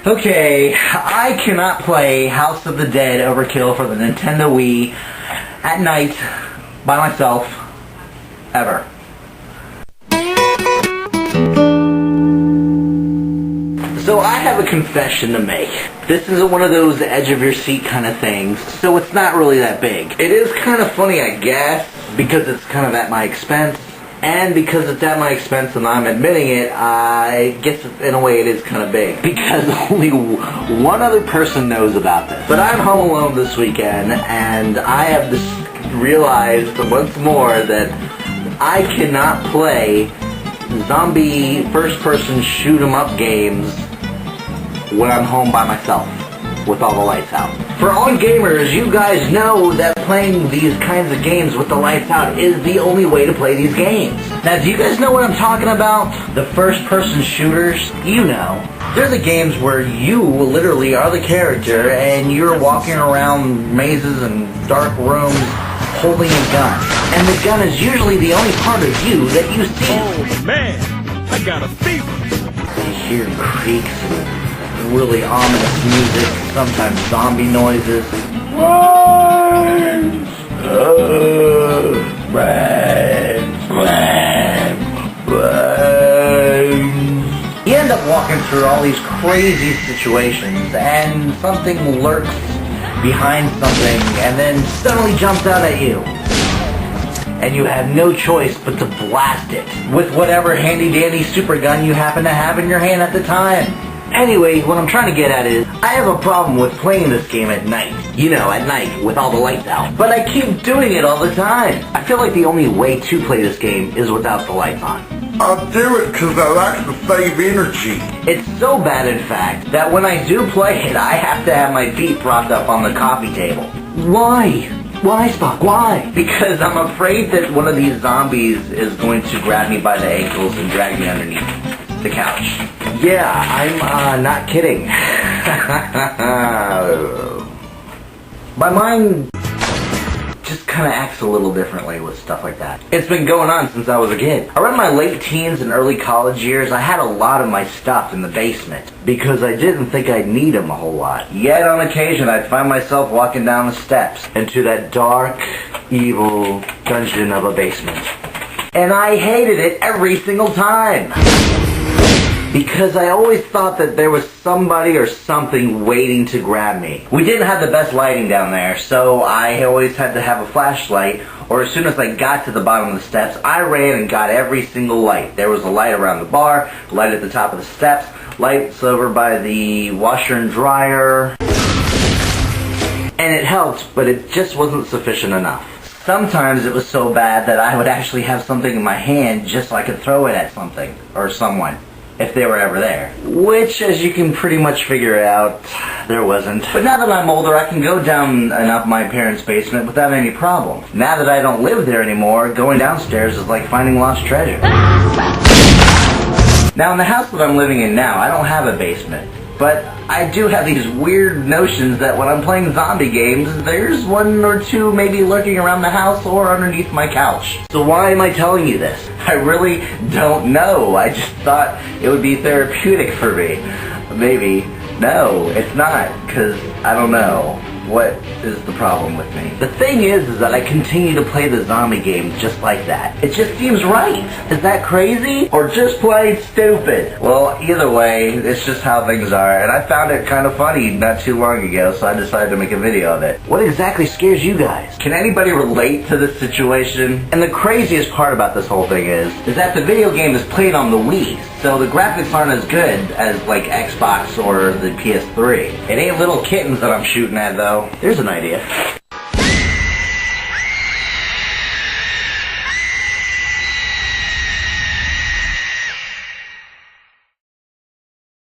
Okay, I cannot play House of the Dead Overkill for the Nintendo Wii at night by myself, ever. So I have a confession to make. This isn't one of those edge of your seat kind of things, so it's not really that big. It is kind of funny, I guess, because it's kind of at my expense. And because it's at my expense and I'm admitting it, I guess in a way it is kind of big. Because only one other person knows about this. But I'm home alone this weekend, and I have realized once more that I cannot play zombie first-person shoot-'em-up games when I'm home by myself with all the lights out. For all gamers, you guys know that playing these kinds of games with the lights out is the only way to play these games. Now, do you guys know what I'm talking about? The first-person shooters? You know. They're the games where you literally are the character and you're walking around mazes and dark rooms holding a gun. And the gun is usually the only part of you that you see. Oh man, I got a fever. You hear creaks and really ominous music, sometimes zombie noises. You end up walking through all these crazy situations and something lurks behind something and then suddenly jumps out at you. And you have no choice but to blast it with whatever handy-dandy super gun you happen to have in your hand at the time. Anyway, what I'm trying to get at is, I have a problem with playing this game at night. You know, at night, with all the lights out. But I keep doing it all the time. I feel like the only way to play this game is without the lights on. I do it because I like to save energy. It's so bad, in fact, that when I do play it, I have to have my feet propped up on the coffee table. Why? Why, Spock? Why? Because I'm afraid that one of these zombies is going to grab me by the ankles and drag me underneath the couch. Yeah, I'm not kidding. My mind just kind of acts a little differently with stuff like that. It's been going on since I was a kid. Around my late teens and early college years, I had a lot of my stuff in the basement because I didn't think I'd need them a whole lot. Yet on occasion, I'd find myself walking down the steps into that dark, evil dungeon of a basement. And I hated it every single time. Because I always thought that there was somebody or something waiting to grab me. We didn't have the best lighting down there, so I always had to have a flashlight, or as soon as I got to the bottom of the steps, I ran and got every single light. There was a light around the bar, light at the top of the steps, lights over by the washer and dryer, and it helped, but it just wasn't sufficient enough. Sometimes it was so bad that I would actually have something in my hand just so I could throw it at something, or someone, if they were ever there. Which, as you can pretty much figure out, there wasn't. But now that I'm older, I can go down and up my parents' basement without any problem. Now that I don't live there anymore, going downstairs is like finding lost treasure. Now, in the house that I'm living in now, I don't have a basement. But I do have these weird notions that when I'm playing zombie games, there's one or two maybe lurking around the house or underneath my couch. So why am I telling you this? I really don't know. I just thought it would be therapeutic for me. Maybe. No, it's not, because I don't know. What is the problem with me? The thing is that I continue to play the zombie games just like that. It just seems right. Is that crazy? Or just plain stupid? Well, either way, it's just how things are, and I found it kind of funny not too long ago, so I decided to make a video of it. What exactly scares you guys? Can anybody relate to this situation? And the craziest part about this whole thing is that the video game is played on the Wii, so the graphics aren't as good as like Xbox or the PS3. It ain't little kittens that I'm shooting at though. There's an idea.